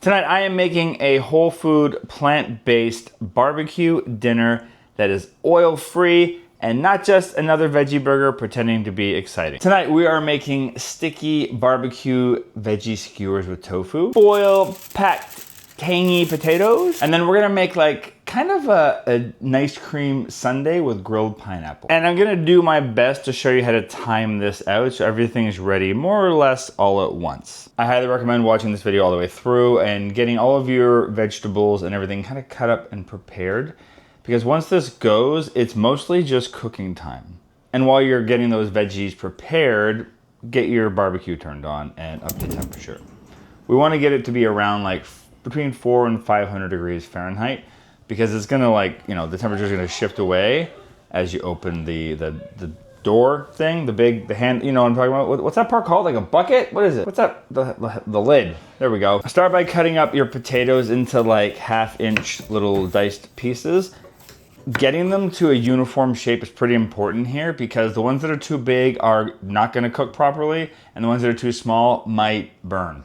Tonight I am making a whole food, plant-based barbecue dinner that is oil-free and not just another veggie burger pretending to be exciting. Tonight we are making sticky barbecue veggie skewers with tofu, foil-packed tangy potatoes, and then we're gonna make like kind of a nice cream sundae with grilled pineapple. And I'm gonna do my best to show you how to time this out so everything is ready more or less all at once. I highly recommend watching this video all the way through and getting all of your vegetables and everything kind of cut up and prepared, because once this goes, it's mostly just cooking time. And while you're getting those veggies prepared, get your barbecue turned on and up to temperature. We wanna get it to be around like between 400 and 500 degrees Fahrenheit, because it's gonna the temperature is gonna shift away as you open the door thing, the hand, you know what I'm talking about? What's that part called? Like a bucket? What is it? What's that? The lid. There we go. Start by cutting up your potatoes into like 1/2 inch little diced pieces. Getting them to a uniform shape is pretty important here, because the ones that are too big are not gonna cook properly, and the ones that are too small might burn.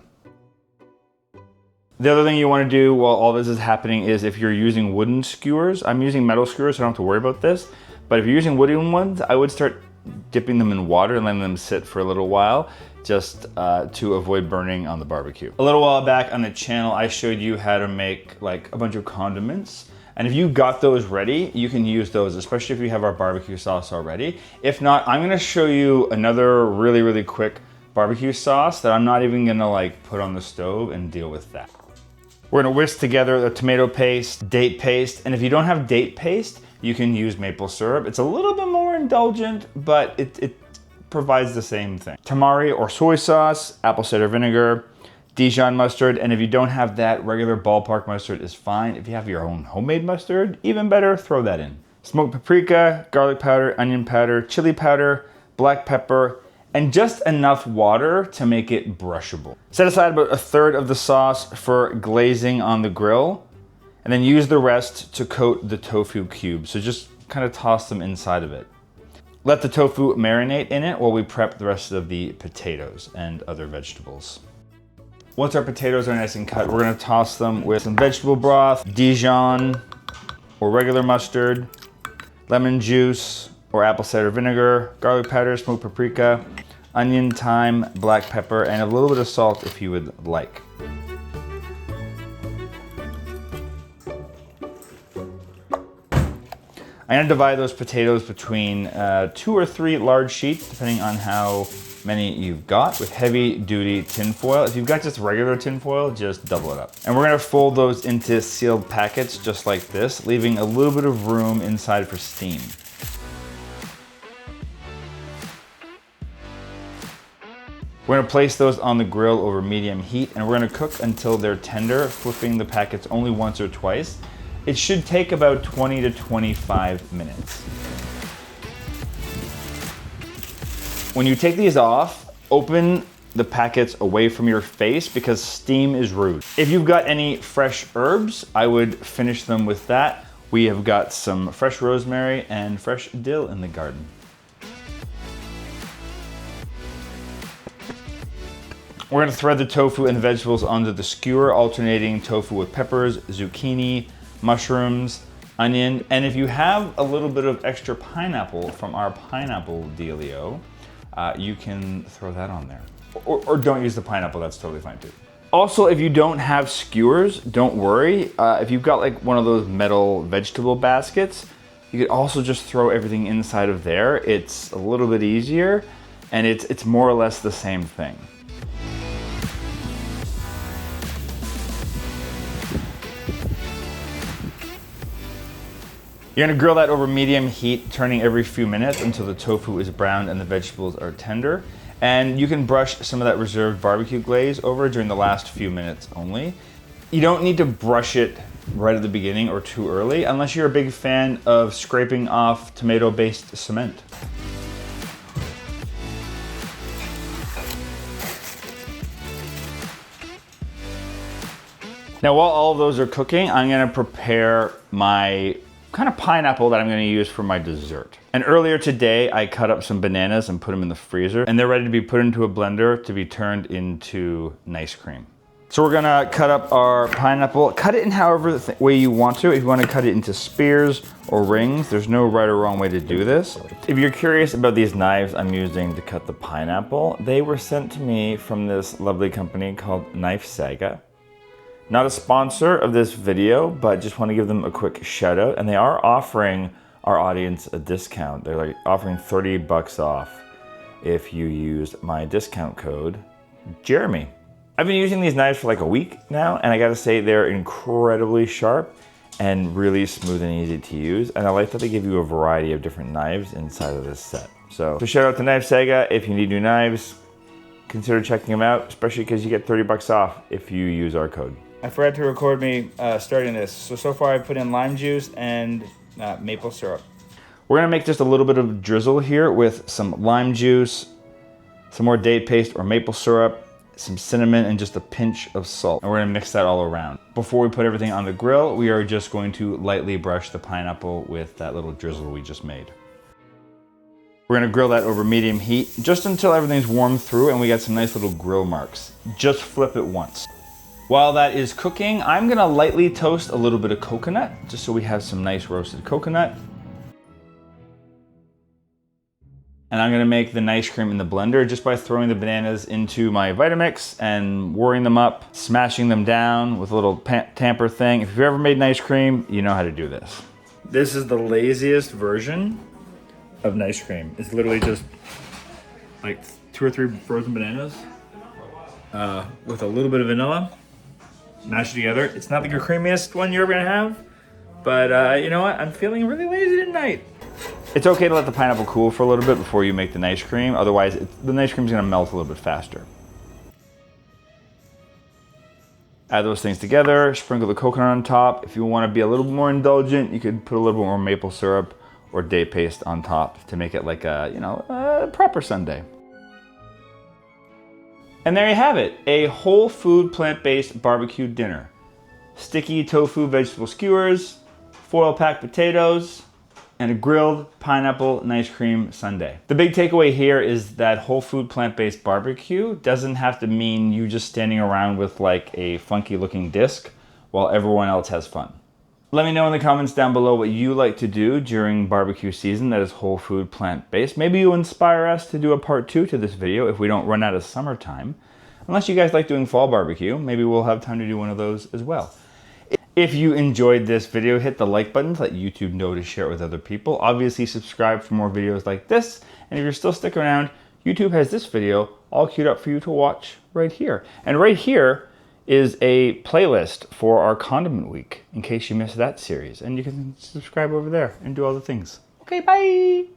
The other thing you want to do while all this is happening is, if you're using wooden skewers, I'm using metal skewers so I don't have to worry about this, but if you're using wooden ones, I would start dipping them in water and letting them sit for a little while, just to avoid burning on the barbecue. A little while back on the channel, I showed you how to make like a bunch of condiments. And if you got those ready, you can use those, especially if you have our barbecue sauce already. If not, I'm gonna show you another really, really quick barbecue sauce that I'm not even gonna like put on the stove and deal with that. We're gonna whisk together the tomato paste, date paste, and if you don't have date paste, you can use maple syrup. It's a little bit more indulgent, but it provides the same thing. Tamari or soy sauce, apple cider vinegar, Dijon mustard, and if you don't have that, regular ballpark mustard is fine. If you have your own homemade mustard, even better, throw that in. Smoked paprika, garlic powder, onion powder, chili powder, black pepper, and just enough water to make it brushable. Set aside about 1/3 of the sauce for glazing on the grill, and then use the rest to coat the tofu cubes. So just kind of toss them inside of it. Let the tofu marinate in it while we prep the rest of the potatoes and other vegetables. Once our potatoes are nice and cut, we're gonna toss them with some vegetable broth, Dijon or regular mustard, lemon juice or apple cider vinegar, garlic powder, smoked paprika, onion, thyme, black pepper, and a little bit of salt if you would like. I'm gonna divide those potatoes between 2 or 3 large sheets, depending on how many you've got, with heavy duty tin foil. If you've got just regular tin foil, just double it up. And we're gonna fold those into sealed packets just like this, leaving a little bit of room inside for steam. We're gonna place those on the grill over medium heat, and we're gonna cook until they're tender, flipping the packets only once or twice. It should take about 20 to 25 minutes. When you take these off, open the packets away from your face, because steam is rude. If you've got any fresh herbs, I would finish them with that. We have got some fresh rosemary and fresh dill in the garden. We're gonna thread the tofu and vegetables onto the skewer, alternating tofu with peppers, zucchini, mushrooms, onion, and if you have a little bit of extra pineapple from our pineapple dealio, you can throw that on there. Or don't use the pineapple, that's totally fine too. Also, if you don't have skewers, don't worry. If you've got like one of those metal vegetable baskets, you could also just throw everything inside of there. It's a little bit easier, and it's more or less the same thing. You're gonna grill that over medium heat, turning every few minutes until the tofu is browned and the vegetables are tender. And you can brush some of that reserved barbecue glaze over during the last few minutes only. You don't need to brush it right at the beginning or too early, unless you're a big fan of scraping off tomato-based cement. Now, while all of those are cooking, I'm gonna prepare my kind of pineapple that I'm gonna use for my dessert. And earlier today, I cut up some bananas and put them in the freezer, and they're ready to be put into a blender to be turned into nice cream. So we're gonna cut up our pineapple. Cut it in however way you want to. If you want to cut it into spears or rings, there's no right or wrong way to do this. If you're curious about these knives I'm using to cut the pineapple, they were sent to me from this lovely company called Knife Saga. Not a sponsor of this video, but just want to give them a quick shout out. And they are offering our audience a discount. They're like offering 30 bucks off if you use my discount code, Jeremy. I've been using these knives for like a week now, and I gotta say they're incredibly sharp and really smooth and easy to use. And I like that they give you a variety of different knives inside of this set. So shout out to Knife Saga. If you need new knives, consider checking them out, especially because you get 30 bucks off if you use our code. I forgot to record me starting this. So far I've put in lime juice and maple syrup. We're gonna make just a little bit of drizzle here with some lime juice, some more date paste or maple syrup, some cinnamon, and just a pinch of salt. And we're gonna mix that all around. Before we put everything on the grill, we are just going to lightly brush the pineapple with that little drizzle we just made. We're gonna grill that over medium heat just until everything's warmed through and we got some nice little grill marks. Just flip it once. While that is cooking, I'm gonna lightly toast a little bit of coconut, just so we have some nice roasted coconut. And I'm gonna make the nice cream in the blender just by throwing the bananas into my Vitamix and whirring them up, smashing them down with a little tamper thing. If you've ever made nice cream, you know how to do this. This is the laziest version of nice cream. It's literally just like 2 or 3 frozen bananas with a little bit of vanilla, mashed together. It's not the creamiest one you're ever gonna have, but you know what? I'm feeling really lazy tonight. It's okay to let the pineapple cool for a little bit before you make the nice cream. Otherwise, the nice cream is gonna melt a little bit faster. Add those things together, sprinkle the coconut on top. If you wanna be a little more indulgent, you could put a little bit more maple syrup or date paste on top to make it like a, you know, a proper sundae. And there you have it, a whole food plant-based barbecue dinner. Sticky tofu vegetable skewers, foil packed potatoes, and a grilled pineapple nice cream sundae. The big takeaway here is that whole food plant-based barbecue doesn't have to mean you just standing around with like a funky looking disc while everyone else has fun. Let me know in the comments down below what you like to do during barbecue season that is whole food plant-based. Maybe you inspire us to do a part 2 to this video if we don't run out of summertime. Unless you guys like doing fall barbecue, maybe we'll have time to do one of those as well. If you enjoyed this video, hit the like button to let YouTube know to share it with other people. Obviously, subscribe for more videos like this. And if you're still sticking around, YouTube has this video all queued up for you to watch right here. And right here is a playlist for our condiment week, in case you missed that series. And you can subscribe over there and do all the things. Okay, bye!